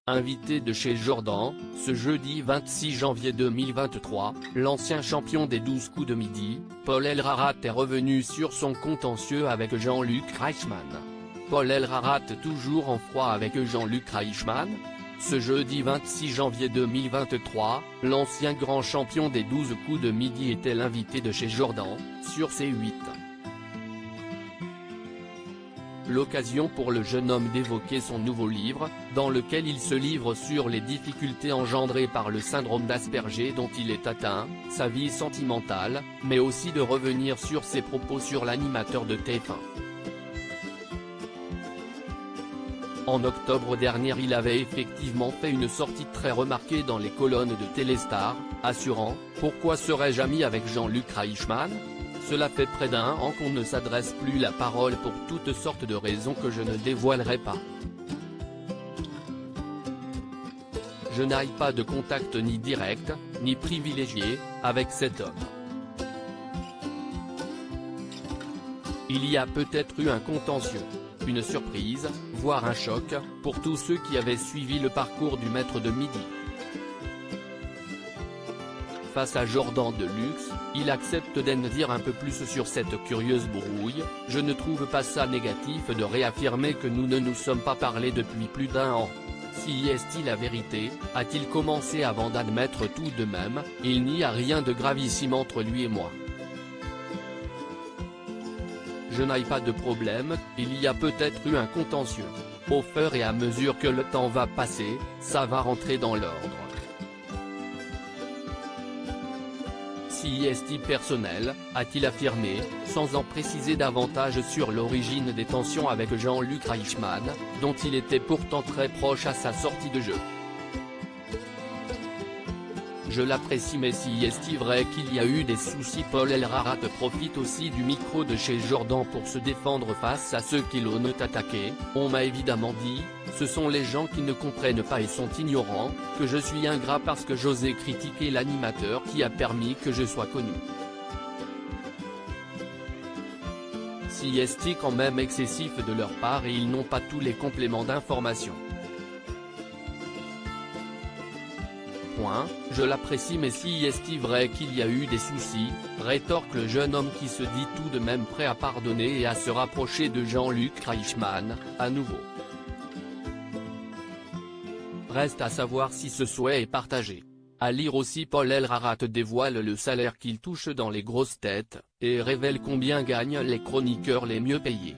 invité de chez Jordan. Ce jeudi 26 janvier 2023, l'ancien champion des 12 coups de midi, Paul El-Harat est revenu sur son contentieux avec Jean-Luc Reichmann. Paul El-Harat toujours en froid avec Jean-Luc Reichmann? Ce jeudi 26 janvier 2023, l'ancien grand champion des 12 coups de midi était l'invité de chez Jordan, sur C8. L'occasion pour le jeune homme d'évoquer son nouveau livre, dans lequel il se livre sur les difficultés engendrées par le syndrome d'Asperger dont il est atteint, sa vie sentimentale, mais aussi de revenir sur ses propos sur l'animateur de TF1. En octobre dernier, il avait effectivement fait une sortie très remarquée dans les colonnes de Téléstar, assurant « Pourquoi serais-je ami avec Jean-Luc Reichmann ? Cela fait près d'un an qu'on ne s'adresse plus la parole pour toutes sortes de raisons que je ne dévoilerai pas. Je n'ai pas de contact ni direct, ni privilégié, avec cet homme. Il y a peut-être eu un contentieux, une surprise, voire un choc, pour tous ceux qui avaient suivi le parcours du maître de midi. Face à Jordan de Luxe, il accepte d'en dire un peu plus sur cette curieuse brouille. « Je ne trouve pas ça négatif de réaffirmer que nous ne nous sommes pas parlé depuis plus d'un an. Si est-il la vérité, a-t-il commencé avant d'admettre tout de même, il n'y a rien de gravissime entre lui et moi. Je n'ai pas de problème, il y a peut-être eu un contentieux. Au fur et à mesure que le temps va passer, ça va rentrer dans l'ordre. Si est-il personnel, a-t-il affirmé, sans en préciser davantage sur l'origine des tensions avec Jean-Luc Reichmann, dont il était pourtant très proche à sa sortie de jeu. Je l'apprécie, mais si est-il vrai qu'il y a eu des soucis? Paul El-Harat profite aussi du micro de chez Jordan pour se défendre face à ceux qui l'ont attaqué. On m'a évidemment dit, ce sont les gens qui ne comprennent pas et sont ignorants, que je suis ingrat parce que j'osais critiquer l'animateur qui a permis que je sois connu. Si est-il quand même excessif de leur part et ils n'ont pas tous les compléments d'information. Je l'apprécie, mais si est-il vrai qu'il y a eu des soucis, rétorque le jeune homme qui se dit tout de même prêt à pardonner et à se rapprocher de Jean-Luc Reichmann, à nouveau. Reste à savoir si ce souhait est partagé. À lire aussi, Paul El-Harat dévoile le salaire qu'il touche dans les grosses têtes, et révèle combien gagnent les chroniqueurs les mieux payés.